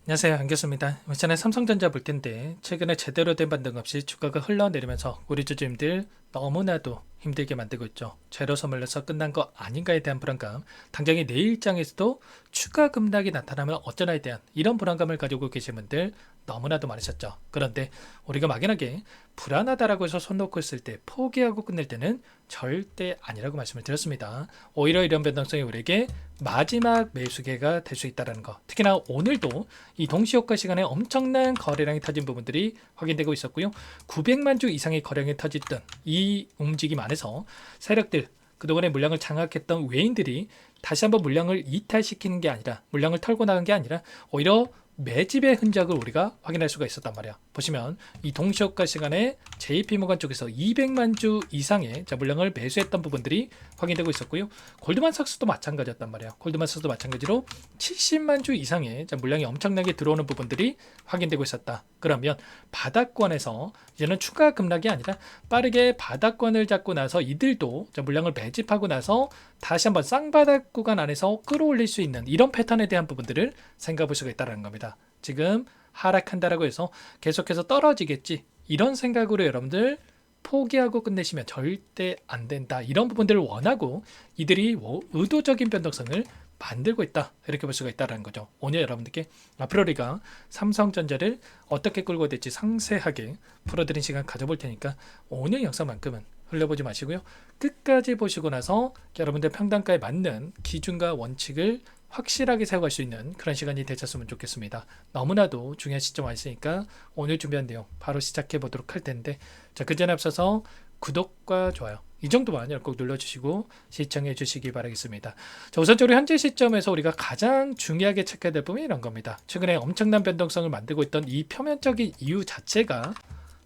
안녕하세요, 안겼습니다. 이번 시간에 삼성전자 볼 텐데 최근에 제대로 된 반등 없이 주가가 흘러내리면서 우리 주주님들 너무나도 힘들게 만들고 있죠. 재료 소멸로서 끝난 거 아닌가에 대한 불안감, 당장의 내일장에서도 추가 급락이 나타나면 어쩌나에 대한 이런 불안감을 가지고 계신 분들 너무나도 많으셨죠. 그런데 우리가 막연하게 불안하다라고 해서 손 놓고 있을 때 포기하고 끝낼 때는 절대 아니라고 말씀을 드렸습니다. 오히려 이런 변동성이 우리에게 마지막 매수기가 될 수 있다는 거. 특히나 오늘도 이 동시효과 시간에 엄청난 거래량이 터진 부분들이 확인되고 있었고요. 900만 주 이상의 거래량이 터졌던 이 움직임 안에서 세력들, 그동안의 물량을 장악했던 외인들이 다시 한번 물량을 이탈시키는 게 아니라, 물량을 털고 나간 게 아니라 오히려 매집의 흔적을 우리가 확인할 수가 있었단 말이야. 보시면 이 동시효과 시간에 JP모건 쪽에서 200만 주 이상의 물량을 매수했던 부분들이 확인되고 있었고요. 골드만삭스도 마찬가지였단 말이야. 골드만삭스도 마찬가지로 70만 주 이상의 물량이 엄청나게 들어오는 부분들이 확인되고 있었다. 그러면 바닥권에서 이제는 추가 급락이 아니라 빠르게 바닥권을 잡고 나서 이들도 물량을 매집하고 나서 다시 한번 쌍바닥 구간 안에서 끌어올릴 수 있는 이런 패턴에 대한 부분들을 생각해 볼 수가 있다는 겁니다. 지금 하락한다라고 해서 계속해서 떨어지겠지, 이런 생각으로 여러분들 포기하고 끝내시면 절대 안 된다. 이런 부분들을 원하고 이들이 의도적인 변동성을 만들고 있다, 이렇게 볼 수가 있다는 거죠. 오늘 여러분들께 앞으로 우리가 삼성전자를 어떻게 끌고 될지 상세하게 풀어드린 시간 가져볼 테니까 오늘 영상만큼은 흘려보지 마시고요. 끝까지 보시고 나서 여러분들 평단가에 맞는 기준과 원칙을 확실하게 세워갈 수 있는 그런 시간이 되셨으면 좋겠습니다. 너무나도 중요한 시점 와 있으니까 오늘 준비한 내용 바로 시작해 보도록 할 텐데, 자, 그 전에 앞서서 구독과 좋아요 이 정도만 꼭 눌러주시고 시청해 주시기 바라겠습니다. 자, 우선적으로 현재 시점에서 우리가 가장 중요하게 체크해야 될 부분이 이런 겁니다. 최근에 엄청난 변동성을 만들고 있던 이 표면적인 이유 자체가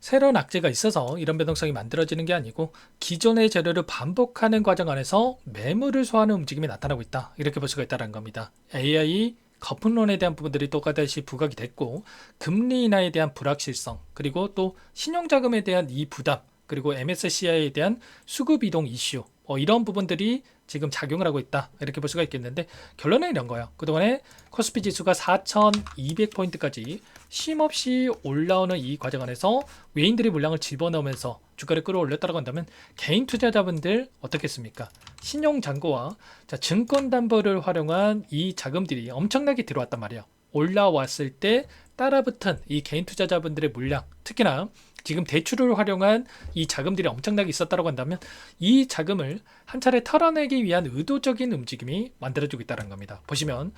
새로운 악재가 있어서 이런 변동성이 만들어지는 게 아니고 기존의 재료를 반복하는 과정 안에서 매물을 소화하는 움직임이 나타나고 있다, 이렇게 볼 수가 있다는 겁니다. AI 거품론에 대한 부분들이 또다시 부각이 됐고, 금리 인하에 대한 불확실성, 그리고 또 신용자금에 대한 이 부담, 그리고 MSCI에 대한 수급 이동 이슈, 이런 부분들이 지금 작용을 하고 있다, 이렇게 볼 수가 있겠는데, 결론은 이런 거예요. 그동안에 코스피 지수가 4,200포인트까지 쉼없이 올라오는 이 과정 안에서 외인들이 물량을 집어넣으면서 주가를 끌어올렸다고 한다면 개인 투자자분들 어떻겠습니까? 신용잔고와 증권담보를 활용한 이 자금들이 엄청나게 들어왔단 말이에요. 올라왔을 때 따라붙은 이 개인 투자자분들의 물량, 특히나 지금 대출을 활용한 이 자금들이 엄청나게 있었다고 한다면 이 자금을 한 차례 털어내기 위한 의도적인 움직임이 만들어지고 있다는 겁니다. 보시면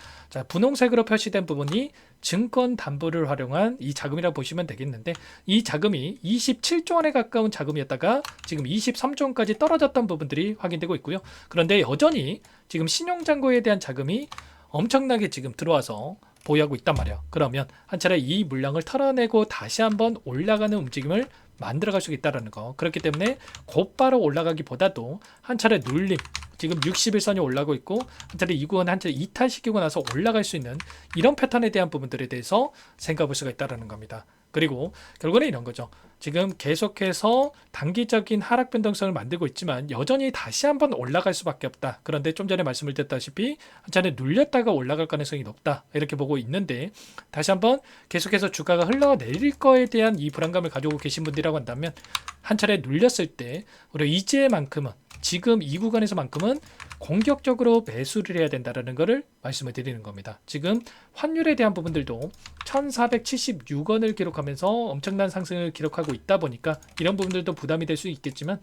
분홍색으로 표시된 부분이 증권 담보를 활용한 이 자금이라고 보시면 되겠는데, 이 자금이 27조 원에 가까운 자금이었다가 지금 23조 원까지 떨어졌던 부분들이 확인되고 있고요. 그런데 여전히 지금 신용잔고에 대한 자금이 엄청나게 지금 들어와서 보유하고 있단 말이에요. 그러면 한 차례 이 물량을 털어내고 다시 한번 올라가는 움직임을 만들어갈 수 있다는 거. 그렇기 때문에 곧바로 올라가기보다도 한 차례 눌림, 지금 60일선이 올라가고 있고 한 차례 이 구간 한 차례 이탈시키고 나서 올라갈 수 있는 이런 패턴에 대한 부분들에 대해서 생각해 볼 수가 있다는 겁니다. 그리고 결국은 이런 거죠. 지금 계속해서 단기적인 하락 변동성을 만들고 있지만 여전히 다시 한번 올라갈 수밖에 없다. 그런데 좀 전에 말씀을 드렸다시피 한 차례 눌렸다가 올라갈 가능성이 높다, 이렇게 보고 있는데, 다시 한번 계속해서 주가가 흘러내릴 거에 대한 이 불안감을 가지고 계신 분들이라고 한다면 한 차례 눌렸을 때 우리 이제만큼은, 지금 이 구간에서만큼은 공격적으로 매수를 해야 된다는 것을 말씀을 드리는 겁니다. 지금 환율에 대한 부분들도 1476원을 기록하면서 엄청난 상승을 기록하고 있다 보니까 이런 부분들도 부담이 될 수 있겠지만,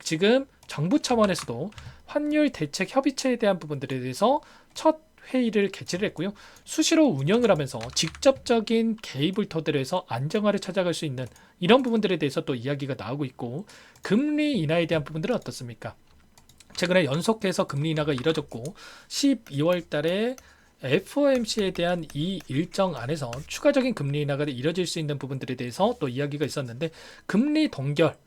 지금 정부 차원에서도 환율 대책 협의체에 대한 부분들에 대해서 첫 회의를 개최를 했고요. 수시로 운영을 하면서 직접적인 개입을 토대로 해서 안정화를 찾아갈 수 있는 이런 부분들에 대해서 또 이야기가 나오고 있고, 금리 인하에 대한 부분들은 어떻습니까? 최근에 연속해서 금리 인하가 이뤄졌고 12월 달에 FOMC에 대한 이 일정 안에서 추가적인 금리 인하가 이뤄질 수 있는 부분들에 대해서 또 이야기가 있었는데, 금리 동결,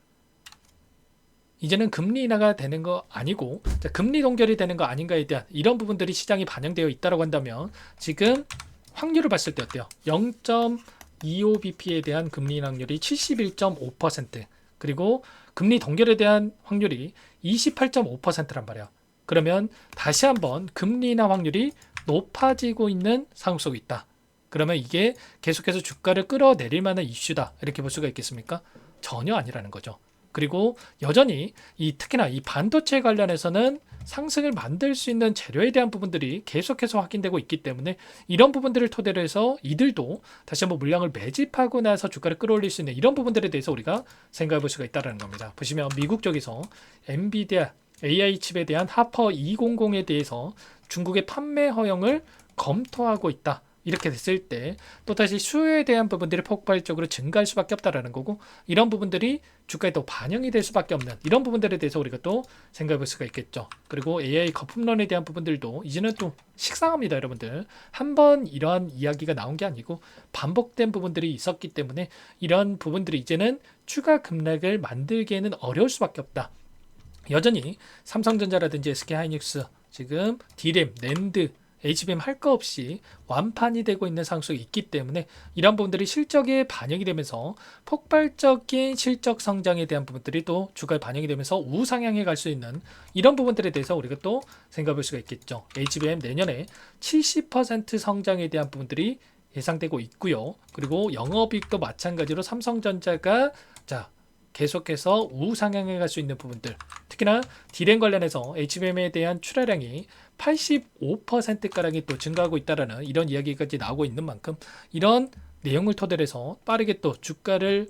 이제는 금리 인하가 되는 거 아니고 금리 동결이 되는 거 아닌가에 대한 이런 부분들이 시장이 반영되어 있다고 한다면, 지금 확률을 봤을 때 어때요? 0.25bp에 대한 금리 인하 확률이 71.5%, 그리고 금리 동결에 대한 확률이 28.5%란 말이야. 그러면 다시 한번 금리 인하 확률이 높아지고 있는 상황 속에 있다. 그러면 이게 계속해서 주가를 끌어내릴 만한 이슈다 이렇게 볼 수가 있겠습니까? 전혀 아니라는 거죠. 그리고 여전히 특히나 이 반도체 관련해서는 상승을 만들 수 있는 재료에 대한 부분들이 계속해서 확인되고 있기 때문에 이런 부분들을 토대로 해서 이들도 다시 한번 물량을 매집하고 나서 주가를 끌어올릴 수 있는 이런 부분들에 대해서 우리가 생각해 볼 수가 있다는 겁니다. 보시면 미국 쪽에서 엔비디아 AI 칩에 대한 하퍼 200에 대해서 중국의 판매 허용을 검토하고 있다. 이렇게 됐을 때 또다시 수요에 대한 부분들이 폭발적으로 증가할 수밖에 없다라는 거고, 이런 부분들이 주가에 또 반영이 될 수밖에 없는 이런 부분들에 대해서 우리가 또 생각해 볼 수가 있겠죠. 그리고 AI 거품론에 대한 부분들도 이제는 또 식상합니다. 여러분들, 한번 이러한 이야기가 나온 게 아니고 반복된 부분들이 있었기 때문에 이런 부분들이 이제는 추가 급락을 만들기에는 어려울 수밖에 없다. 여전히 삼성전자라든지 SK하이닉스, 지금 D램, 낸드, HBM 할 거 없이 완판이 되고 있는 상황이 있기 때문에 이런 부분들이 실적에 반영이 되면서 폭발적인 실적 성장에 대한 부분들이 또 주가에 반영이 되면서 우상향에 갈 수 있는 이런 부분들에 대해서 우리가 또 생각해 볼 수가 있겠죠. HBM 내년에 70% 성장에 대한 부분들이 예상되고 있고요. 그리고 영업이익도 마찬가지로 삼성전자가 계속해서 우상향에 갈 수 있는 부분들, 특히나 D램 관련해서 HBM에 대한 출하량이 85%가량이 또 증가하고 있다라는 이런 이야기까지 나오고 있는 만큼 이런 내용을 토대로 해서 빠르게 또 주가를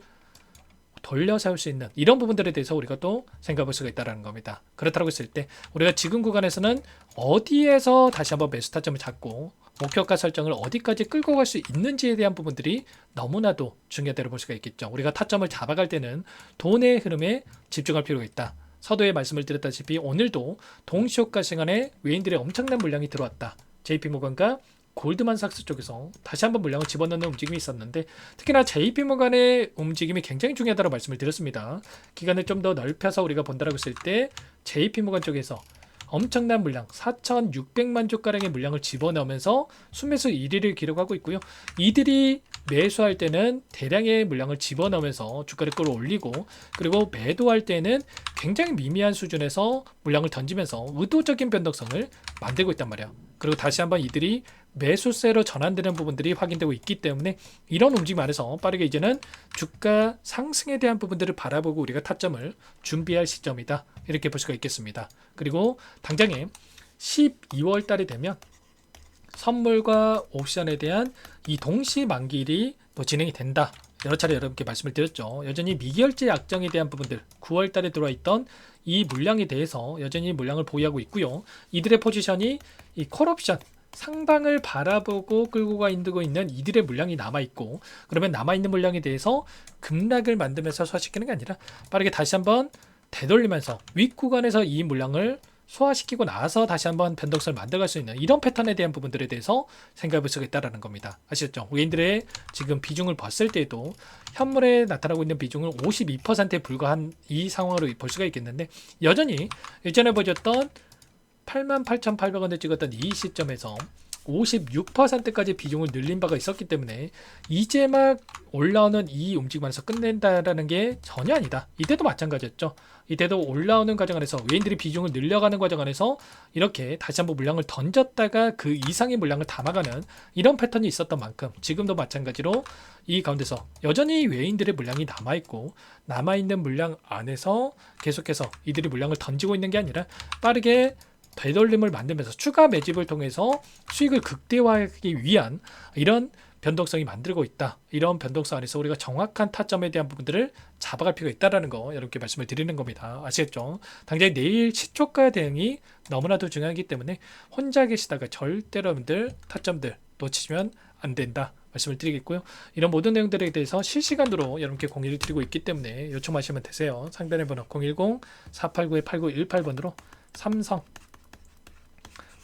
돌려 세울 수 있는 이런 부분들에 대해서 우리가 또 생각해 볼 수가 있다는 겁니다. 그렇다고 했을 때 우리가 지금 구간에서는 어디에서 다시 한번 매수 타점을 잡고 목표가 설정을 어디까지 끌고 갈 수 있는지에 대한 부분들이 너무나도 중요하다고 볼 수가 있겠죠. 우리가 타점을 잡아갈 때는 돈의 흐름에 집중할 필요가 있다. 서두에 말씀을 드렸다시피 오늘도 동시효과 시간에 외인들의 엄청난 물량이 들어왔다. JP모건과 골드만삭스 쪽에서 다시 한번 물량을 집어넣는 움직임이 있었는데, 특히나 JP모건의 움직임이 굉장히 중요하다고 말씀을 드렸습니다. 기간을 좀 더 넓혀서 우리가 본다고 했을 때 JP모건 쪽에서 엄청난 물량 4,600만 주가량의 물량을 집어넣으면서 순매수 1위를 기록하고 있고요. 이들이 매수할 때는 대량의 물량을 집어넣으면서 주가를 끌어올리고, 그리고 매도할 때는 굉장히 미미한 수준에서 물량을 던지면서 의도적인 변동성을 만들고 있단 말이야. 그리고 다시 한번 이들이 매수세로 전환되는 부분들이 확인되고 있기 때문에 이런 움직임 안에서 빠르게 이제는 주가 상승에 대한 부분들을 바라보고 우리가 타점을 준비할 시점이다. 이렇게 볼 수가 있겠습니다. 그리고 당장에 12월 달이 되면 선물과 옵션에 대한 이 동시 만기일이 또 진행이 된다. 여러 차례 여러분께 말씀을 드렸죠. 여전히 미결제 약정에 대한 부분들, 9월 달에 들어와 있던 이 물량에 대해서 여전히 물량을 보유하고 있고요. 이들의 포지션이 이 콜옵션 상방을 바라보고 끌고 가 인두고 있는 이들의 물량이 남아있고, 그러면 남아있는 물량에 대해서 급락을 만들면서 소화시키는 게 아니라 빠르게 다시 한번 되돌리면서 윗구간에서 이 물량을 소화시키고 나서 다시 한번 변동성을 만들어갈 수 있는 이런 패턴에 대한 부분들에 대해서 생각해 볼 수가 있다는 겁니다. 아시겠죠? 외인들의 지금 비중을 봤을 때도 현물에 나타나고 있는 비중은 52%에 불과한 이 상황으로 볼 수가 있겠는데, 여전히 예전에 보셨던 88,800원에 찍었던 이 시점에서 56%까지 비중을 늘린 바가 있었기 때문에 이제 막 올라오는 이 움직임 안에서 끝낸다라는 게 전혀 아니다. 이때도 마찬가지였죠. 이때도 올라오는 과정 안에서 외인들이 비중을 늘려가는 과정 안에서 이렇게 다시 한번 물량을 던졌다가 그 이상의 물량을 담아가는 이런 패턴이 있었던 만큼 지금도 마찬가지로 이 가운데서 여전히 외인들의 물량이 남아있고, 남아있는 물량 안에서 계속해서 이들이 물량을 던지고 있는 게 아니라 빠르게 되돌림을 만들면서 추가 매집을 통해서 수익을 극대화하기 위한 이런 변동성이 만들고 있다. 이런 변동성 안에서 우리가 정확한 타점에 대한 부분들을 잡아갈 필요가 있다는 거 여러분께 말씀을 드리는 겁니다. 아시겠죠? 당장 내일 시초가 대응이 너무나도 중요하기 때문에 혼자 계시다가 절대로 여러분들 타점들 놓치시면 안 된다 말씀을 드리겠고요. 이런 모든 내용들에 대해서 실시간으로 여러분께 공유를 드리고 있기 때문에 요청하시면 되세요. 상단의 번호 010-489-8918번으로 삼성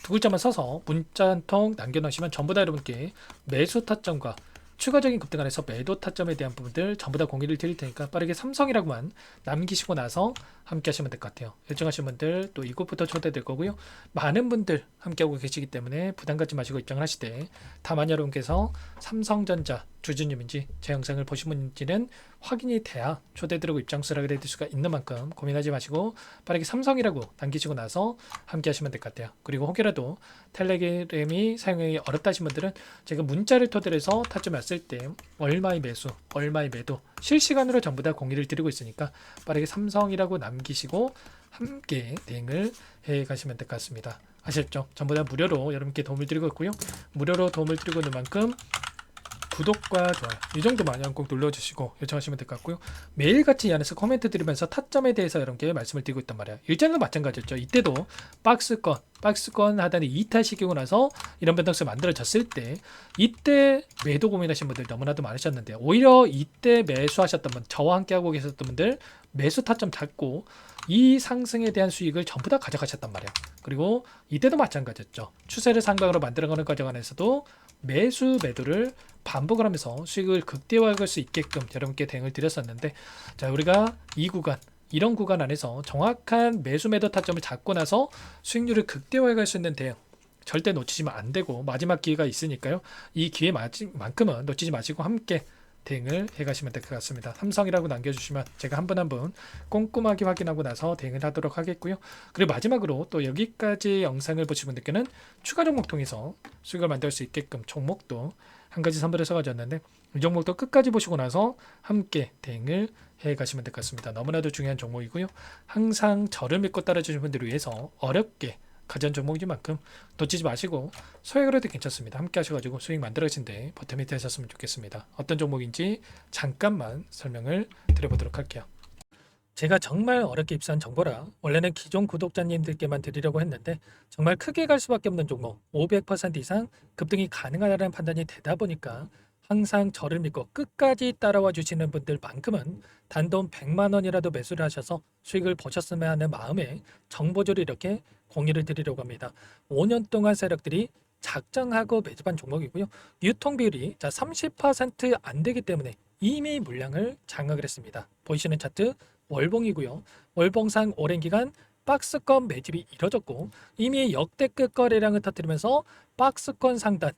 두 글자만 써서 문자 한 통 남겨놓으시면 전부 다 여러분께 매수 타점과 추가적인 급등 안에서 매도 타점에 대한 부분들 전부 다 공유를 드릴 테니까 빠르게 삼성이라고만 남기시고 나서 함께 하시면 될 것 같아요. 일정하신 분들 또 이곳부터 초대될 거고요. 많은 분들 함께하고 계시기 때문에 부담 갖지 마시고 입장을 하시되, 다만 여러분께서 삼성전자 주주님인지 제 영상을 보신 분인지는 확인이 돼야 초대드리고 입장 수락을 해드릴 수가 있는 만큼 고민하지 마시고 빠르게 삼성이라고 남기시고 나서 함께 하시면 될 것 같아요. 그리고 혹여라도 텔레그램이 사용하기 어렵다 하신 분들은 제가 문자를 토대로 해서 타점 왔을 때 얼마의 매수, 얼마의 매도 실시간으로 전부 다 공유를 드리고 있으니까 빠르게 삼성이라고 남기시고 함께 대응을 해 가시면 될 것 같습니다. 아셨죠? 전부 다 무료로 여러분께 도움을 드리고 있고요. 무료로 도움을 드리고 있는 만큼 구독과 좋아요 이 정도만 꼭 눌러주시고 요청하시면 될 것 같고요. 매일같이 이 안에서 코멘트 드리면서 타점에 대해서 여러분께 말씀을 드리고 있단 말이에요. 일전에도 마찬가지였죠. 이때도 박스권 하단에 이탈시키고 나서 이런 변동성이 만들어졌을 때 이때 매도 고민하신 분들 너무나도 많으셨는데, 오히려 이때 매수하셨던 분, 저와 함께 하고 계셨던 분들 매수 타점 잡고 이 상승에 대한 수익을 전부 다 가져가셨단 말이에요. 그리고 이때도 마찬가지였죠. 추세를 상방으로 만들어가는 과정 안에서도 매수 매도를 반복을 하면서 수익을 극대화할 수 있게끔 여러분께 대응을 드렸었는데, 자, 우리가 이 구간, 이런 구간 안에서 정확한 매수 매도 타점을 잡고 나서 수익률을 극대화할 수 있는 대응 절대 놓치시면 안 되고, 마지막 기회가 있으니까요. 이 기회만큼은 놓치지 마시고 함께 대응을 해 가시면 될 것 같습니다. 삼성이라고 남겨주시면 제가 한 분 한 분 꼼꼼하게 확인하고 나서 대응을 하도록 하겠고요. 그리고 마지막으로 또 여기까지 영상을 보신 분들께는 추가 종목 통해서 수익을 만들 수 있게끔 종목도 한 가지 선별해서 가져왔는데, 이 종목도 끝까지 보시고 나서 함께 대응을 해 가시면 될 것 같습니다. 너무나도 중요한 종목이고요. 항상 저를 믿고 따라주시는 분들을 위해서 어렵게 가전 종목인 만큼 놓치지 마시고 소액으로도 괜찮습니다. 함께 하셔가지고 수익 만들어진데 버텀 밑에 하셨으면 좋겠습니다. 어떤 종목인지 잠깐만 설명을 드려보도록 할게요. 제가 정말 어렵게 입수한 정보라 원래는 기존 구독자님들께만 드리려고 했는데, 정말 크게 갈 수밖에 없는 종목 500% 이상 급등이 가능하다는 판단이 되다 보니까 항상 저를 믿고 끝까지 따라와 주시는 분들만큼은 단돈 100만 원이라도 매수를 하셔서 수익을 보셨으면 하는 마음에 정보조를 이렇게 공유를 드리려고 합니다. 5년 동안 세력들이 작정하고 매집한 종목이고요. 유통 비율이 30%안 되기 때문에 이미 물량을 장악을 했습니다. 보이시는 차트 월봉이고요. 월봉상 오랜 기간 박스권 매집이 이뤄졌고 이미 역대급 거래량을 터뜨리면서 박스권 상단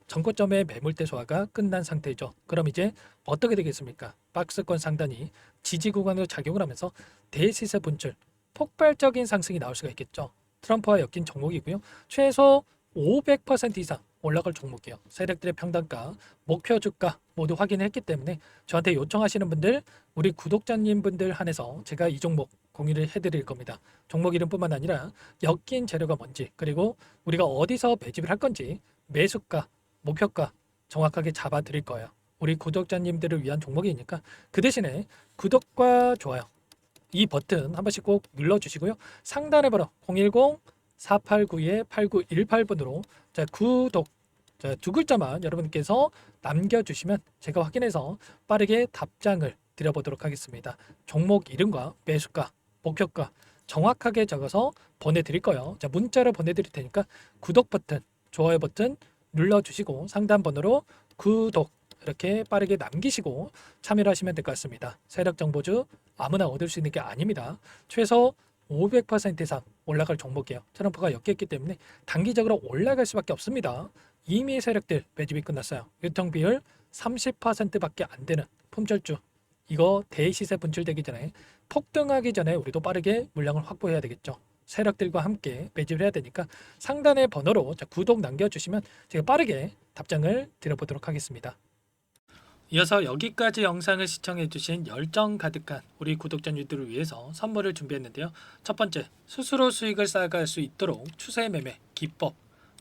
전고점의 매물대 소화가 끝난 상태죠. 그럼 이제 어떻게 되겠습니까? 박스권 상단이 지지 구간으로 작용을 하면서 대시세 분출, 폭발적인 상승이 나올 수가 있겠죠. 트럼프와 엮인 종목이고요. 최소 500% 이상 올라갈 종목이에요. 세력들의 평단가, 목표 주가 모두 확인했기 때문에 저한테 요청하시는 분들, 우리 구독자님 분들 한해서 제가 이 종목 공유를 해드릴 겁니다. 종목 이름뿐만 아니라 엮인 재료가 뭔지, 그리고 우리가 어디서 매집을 할 건지, 매수가, 목표가 정확하게 잡아 드릴 거예요. 우리 구독자님들을 위한 종목이니까 그 대신에 구독과 좋아요 이 버튼 한 번씩 꼭 눌러주시고요. 상단에 번호 010-4892-8918번으로 구독 두 글자만 여러분께서 남겨주시면 제가 확인해서 빠르게 답장을 드려보도록 하겠습니다. 종목 이름과 매수가, 목표가 정확하게 적어서 보내드릴 거예요. 문자로 보내드릴 테니까 구독 버튼, 좋아요 버튼 눌러주시고 상단 번호로 구독 이렇게 빠르게 남기시고 참여를 하시면 될 것 같습니다. 세력 정보주 아무나 얻을 수 있는 게 아닙니다. 최소 500% 이상 올라갈 종목이에요. 트럼프가 엮였기 때문에 단기적으로 올라갈 수밖에 없습니다. 이미 세력들 매집이 끝났어요. 유통 비율 30%밖에 안 되는 품절주, 이거 대시세 분출되기 전에, 폭등하기 전에 우리도 빠르게 물량을 확보해야 되겠죠. 세력들과 함께 매집을 해야 되니까 상단의 번호로 구독 남겨주시면 제가 빠르게 답장을 드려보도록 하겠습니다. 이어서 여기까지 영상을 시청해주신 열정 가득한 우리 구독자님들을 위해서 선물을 준비했는데요. 첫 번째, 스스로 수익을 쌓아갈 수 있도록 추세 매매 기법,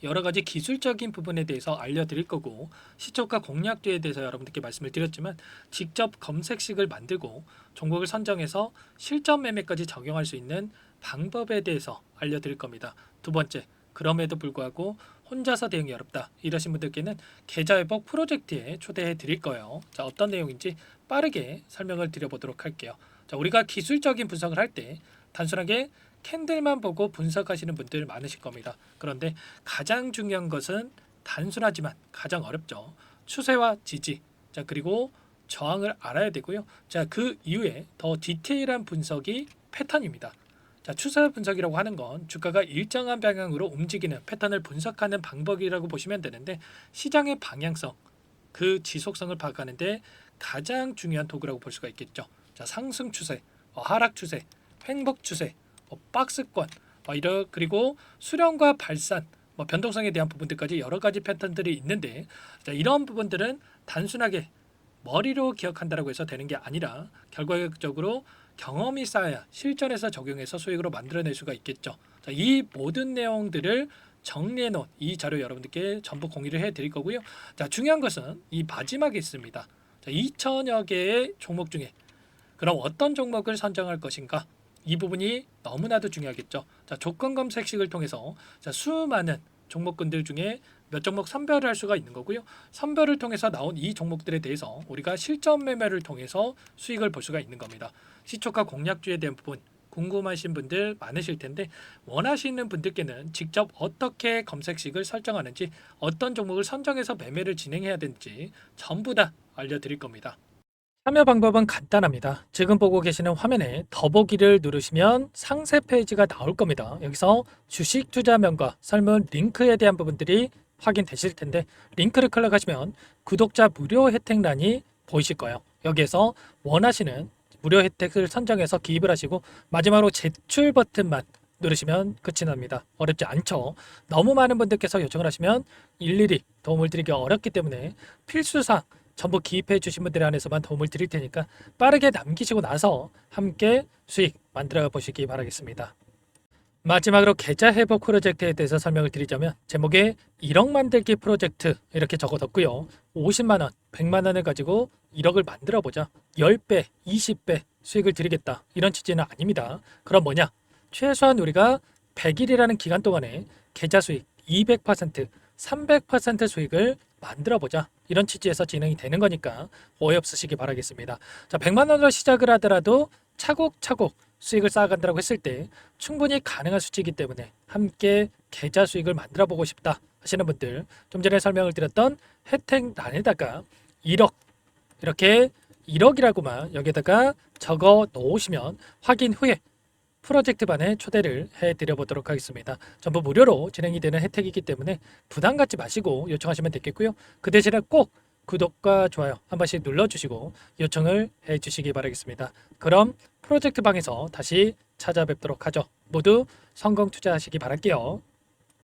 여러가지 기술적인 부분에 대해서 알려드릴 거고, 시초가 공략주에 대해서 여러분들께 말씀을 드렸지만 직접 검색식을 만들고 종목을 선정해서 실전 매매까지 적용할 수 있는 방법에 대해서 알려드릴 겁니다. 두 번째, 그럼에도 불구하고 혼자서 대응이 어렵다 이러신 분들께는 계좌회복 프로젝트에 초대해 드릴 거예요. 자, 어떤 내용인지 빠르게 설명을 드려보도록 할게요. 자, 우리가 기술적인 분석을 할 때 단순하게 캔들만 보고 분석하시는 분들 많으실 겁니다. 그런데 가장 중요한 것은 단순하지만 가장 어렵죠. 추세와 지지, 자, 그리고 저항을 알아야 되고요. 자, 그 이후에 더 디테일한 분석이 패턴입니다. 자, 추세 분석이라고 하는 건 주가가 일정한 방향으로 움직이는 패턴을 분석하는 방법이라고 보시면 되는데, 시장의 방향성, 그 지속성을 파악하는데 가장 중요한 도구라고 볼 수가 있겠죠. 자, 상승 추세, 하락 추세, 횡복 추세, 박스권, 그리고 수렴과 발산, 변동성에 대한 부분들까지 여러 가지 패턴들이 있는데, 자, 이런 부분들은 단순하게 머리로 기억한다라고 해서 되는 게 아니라 결과적으로 경험이 쌓아야 실전에서 적용해서 수익으로 만들어낼 수가 있겠죠. 자, 이 모든 내용들을 정리해 놓은 이 자료 여러분들께 전부 공유를 해 드릴 거고요. 자, 중요한 것은 이 마지막에 있습니다. 자, 2천여 개의 종목 중에 그럼 어떤 종목을 선정할 것인가? 이 부분이 너무나도 중요하겠죠. 자, 조건 검색식을 통해서 자, 수많은 종목군들 중에 몇 종목 선별을 할 수가 있는 거고요. 선별을 통해서 나온 이 종목들에 대해서 우리가 실전 매매를 통해서 수익을 볼 수가 있는 겁니다. 시초가 공략주에 대한 부분 궁금하신 분들 많으실 텐데, 원하시는 분들께는 직접 어떻게 검색식을 설정하는지, 어떤 종목을 선정해서 매매를 진행해야 되는지 전부 다 알려드릴 겁니다. 참여 방법은 간단합니다. 지금 보고 계시는 화면에 더보기를 누르시면 상세 페이지가 나올 겁니다. 여기서 주식 투자명과 설문 링크에 대한 부분들이 확인되실 텐데, 링크를 클릭하시면 구독자 무료 혜택란이 보이실 거예요. 여기에서 원하시는 무료 혜택을 선정해서 기입을 하시고 마지막으로 제출 버튼만 누르시면 끝이 납니다. 어렵지 않죠? 너무 많은 분들께서 요청을 하시면 일일이 도움을 드리기 어렵기 때문에 필수사항 전부 기입해 주신 분들에 한해서만 도움을 드릴 테니까 빠르게 남기시고 나서 함께 수익 만들어 보시기 바라겠습니다. 마지막으로 계좌 회복 프로젝트에 대해서 설명을 드리자면, 제목에 1억 만들기 프로젝트 이렇게 적어뒀고요. 50만 원, 100만 원을 가지고 1억을 만들어 보자. 10배, 20배 수익을 드리겠다. 이런 취지는 아닙니다. 그럼 뭐냐? 최소한 우리가 100일이라는 기간 동안에 계좌 수익 200%, 300% 수익을 만들어 보자. 이런 취지에서 진행이 되는 거니까 오해 없으시기 바라겠습니다. 자, 100만 원으로 시작을 하더라도 차곡차곡 수익을 쌓아간다고 했을 때 충분히 가능한 수치이기 때문에 함께 계좌 수익을 만들어 보고 싶다 하시는 분들, 좀 전에 설명을 드렸던 혜택란에다가 1억, 이렇게 1억이라고만 여기다가 적어 놓으시면 확인 후에 프로젝트반에 초대를 해드려 보도록 하겠습니다. 전부 무료로 진행이 되는 혜택이기 때문에 부담 갖지 마시고 요청하시면 되겠고요. 그 대신에 꼭 구독과 좋아요 한 번씩 눌러주시고 요청을 해주시기 바라겠습니다. 그럼 프로젝트방에서 다시 찾아뵙도록 하죠. 모두 성공 투자하시기 바랄게요.